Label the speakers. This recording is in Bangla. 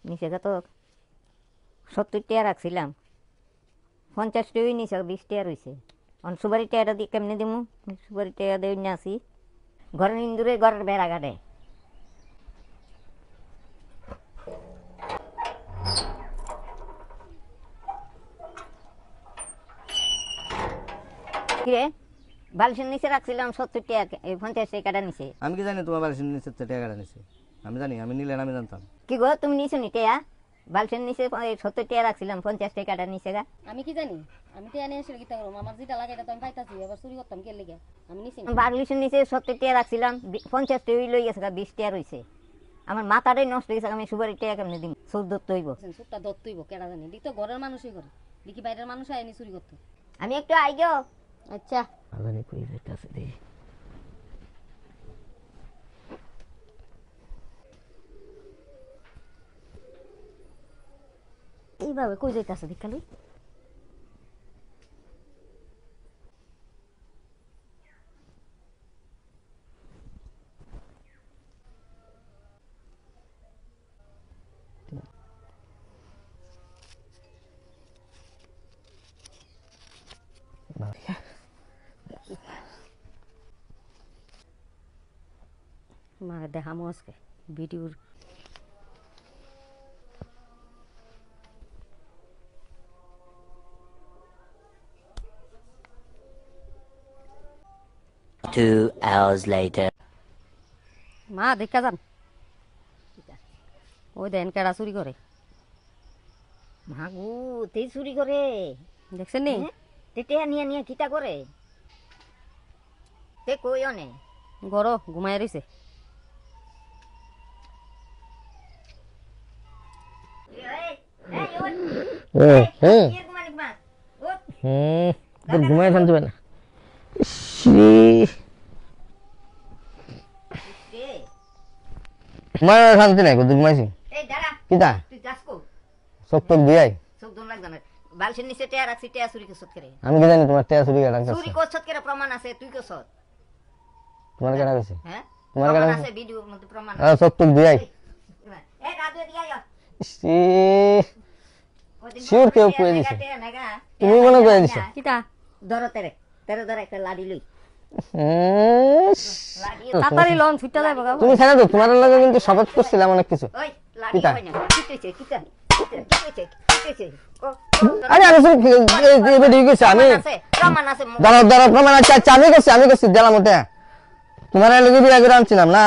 Speaker 1: নিচে তো 70 টাকা রাখছিলাম, 50 টাকাই নিচে 20 টাকা রয়েছে। সুপারি টাকাটা দিয়ে কেমনে দিমু? সুপারি টাকা দিয়ে না আসি ঘরের ইন্দুরে ঘরের বেড়া কাটে। কিরে বালিশের নিচে রাখছিলাম 70 টাকা, 50 টাকাটা নিচে।
Speaker 2: আমি কি জানি তোমার বালিশের নিচে টাকাটা নিছে? আমি জানি, আমি নিলে আমি জানতাম।
Speaker 1: কি গো তুমি নিছো নি টাকা? বালিশের নিচে 70 টাকা রাখছিলাম, 50 টাকাটা নিচে গা।
Speaker 3: আমি কি জানি? আমি তো এনে এসে গিতা করব, আমার যেটা লাগে এটা তো আমি পাইতাছি, এবার চুরি করতাম কে লিগে? আমি নিছি না।
Speaker 1: বালিশের নিচে 70 টাকা রাখছিলাম, 50 টাকা লই গেছে, 20 টাকা রইছে। আমার মাথাটাই নষ্ট হয়ে গেছে, আমি সুপারি টাকা কেমনে দিম? সুদ দত্ত হইব।
Speaker 3: সুটটা দত্তইব কেডা জানি, দি তো ঘরের মানুষই করে, দেখি বাইরের মানুষ আইনি চুরি করতে।
Speaker 1: আমি একটু আইগো।
Speaker 3: আচ্ছা
Speaker 1: আলানি কই যাইতাছে দে। এইভাবে কই যাইতাছে দেখালি? মারে দেখামো আজকে ভিডিওর।
Speaker 4: Two hours later.
Speaker 3: মা দেখা যান, ওই দেন কেডা চুরি করে।
Speaker 1: মাগু তেই চুরি করে
Speaker 3: দেখছেন নি?
Speaker 1: তেতে নিয়ে নিয়ে কিতা করে? তে কই অনে
Speaker 3: গরো ঘুমায় রইছে।
Speaker 2: ঘুমাই শান্তি পায় না। তোমার শান্তি নাই, কোথায় ঘুমাইছি? কিতা চোখ টোক দিয়াই
Speaker 1: বালিশের নিচে টেয়া রাখছি, টেয়া চুরি করছত করে।
Speaker 2: আমি কি জানি তোমার টেয়া চুরি কেডা
Speaker 1: চুরি করছত করে প্রমাণ আছে, তুই করছত।
Speaker 2: তোমার কেডা কইছে?
Speaker 1: হ্যাঁ
Speaker 2: তোমার
Speaker 1: প্রমাণ
Speaker 2: কেডা
Speaker 1: আছে, ভিডিওর মধ্যে প্রমাণ
Speaker 2: আছে? চোখ টোক দিয়াই
Speaker 1: এ রাধু দিয়া আয়।
Speaker 2: শিওর কেউ কয়ে দিছে? তুমি মনে কয়ে দিছো?
Speaker 3: কিটা
Speaker 1: ধরো তেরে তেরে ধরে একটা লাডি লই।
Speaker 3: তাড়াতাড়ি লন ছুটটা যাবে বাবা।
Speaker 2: তুমি ছেড়ে দাও, তোমার লগে কিন্তু শপথ করছিলাম অনেক কিছু।
Speaker 1: ওই লাডি
Speaker 2: কিতা?
Speaker 1: কই না কিতেছে কিতা কিতেছে কিতেছে
Speaker 2: আরে আমি এবার ঠিক আছে, আমি
Speaker 1: প্রমাণ আছে
Speaker 2: দাঁড়াও দাঁড়াও প্রমাণ আছে। আচ্ছা আমি করছি দিলাম ওটা, তোমার লগে বিয়া করে আনছিলাম না।